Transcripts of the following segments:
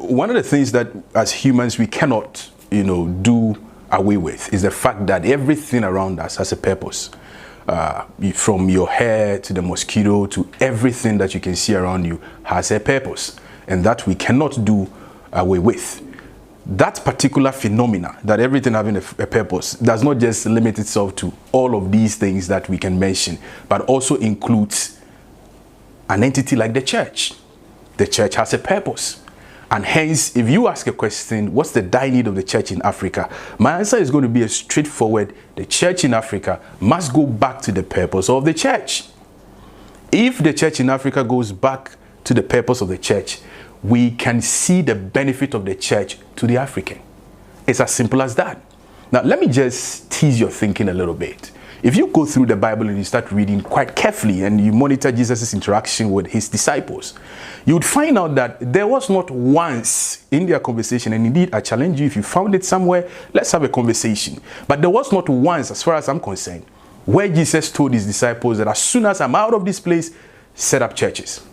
one of the things that as humans we cannot, do away with is the fact that everything around us has a purpose. From your hair to the mosquito to everything that you can see around you has a purpose, and that we cannot do away with. That particular phenomena, that everything having a purpose, does not just limit itself to all of these things that we can mention, but also includes an entity like the church. The church has a purpose. And hence, if you ask a question, what's the dire need of the church in Africa? My answer is going to be a straightforward: the church in Africa must go back to the purpose of the church. If the church in Africa goes back to the purpose of the church, we can see the benefit of the church to the African. It's as simple as that. Now, let me just tease your thinking a little bit. If you go through the Bible and you start reading quite carefully and you monitor Jesus' interaction with his disciples, you would find out that there was not once in their conversation, and indeed I challenge you, if you found it somewhere, let's have a conversation. But there was not once, as far as I'm concerned, where Jesus told his disciples that as soon as I'm out of this place, set up churches.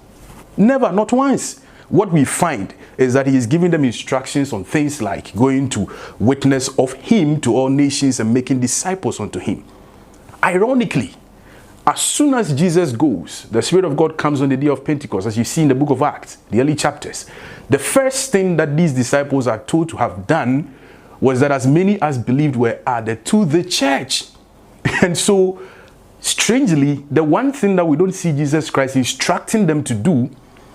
Never, not once. What we find is that he is giving them instructions on things like going to witness of him to all nations and making disciples unto him. Ironically, as soon as Jesus goes, the Spirit of God comes on the day of Pentecost, as you see in the book of Acts, the early chapters. The first thing that these disciples are told to have done was that as many as believed were added to the church. And so, strangely, the one thing that we don't see Jesus Christ instructing them to do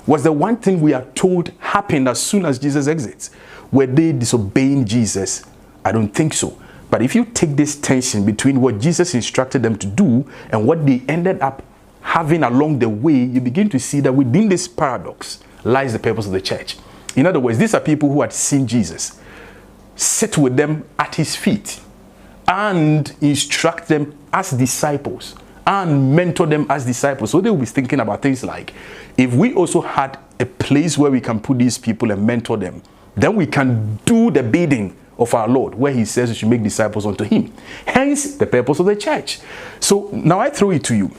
was the one thing we are told happened as soon as Jesus exits. Were they disobeying Jesus? I don't think so. But if you take this tension between what Jesus instructed them to do and what they ended up having along the way, you begin to see that within this paradox lies the purpose of the church. In other words, these are people who had seen Jesus, sit with them at his feet, and instruct them as disciples, and mentor them as disciples. So they will be thinking about things like, if we also had a place where we can put these people and mentor them, then we can do the bidding of our Lord, where he says we should make disciples unto him. Hence, the purpose of the church. So now I throw it to you.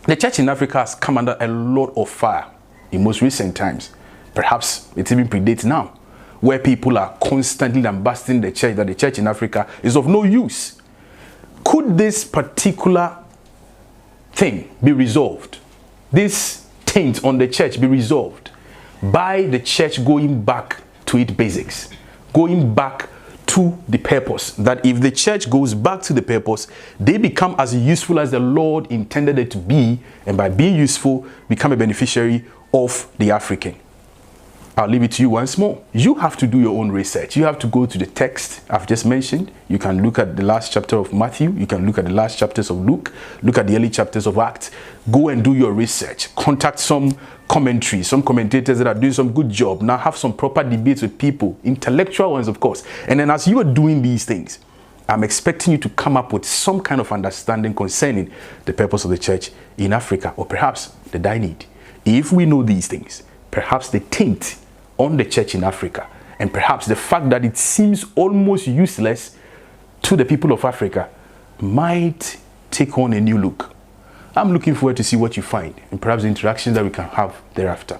The church in Africa has come under a lot of fire in most recent times. Perhaps it even predates now, where people are constantly lambasting the church, that the church in Africa is of no use. Could this particular thing be resolved? This taint on the church be resolved by the church going back to its basics, going back to the purpose? That if the church goes back to the purpose, they become as useful as the Lord intended it to be, and by being useful, become a beneficiary of the African. I'll leave it to you once more. You have to do your own research. You have to go to the text I've just mentioned. You can look at the last chapter of Matthew. You can look at the last chapters of Luke. Look at the early chapters of Acts. Go and do your research. Contact some commentaries, some commentators that are doing some good job. Now have some proper debates with people, intellectual ones, of course. And then as you are doing these things, I'm expecting you to come up with some kind of understanding concerning the purpose of the church in Africa, or perhaps the dire need. If we know these things, perhaps the taint on the church in Africa, and perhaps the fact that it seems almost useless to the people of Africa, might take on a new look. I'm looking forward to see what you find, and perhaps the interactions that we can have thereafter.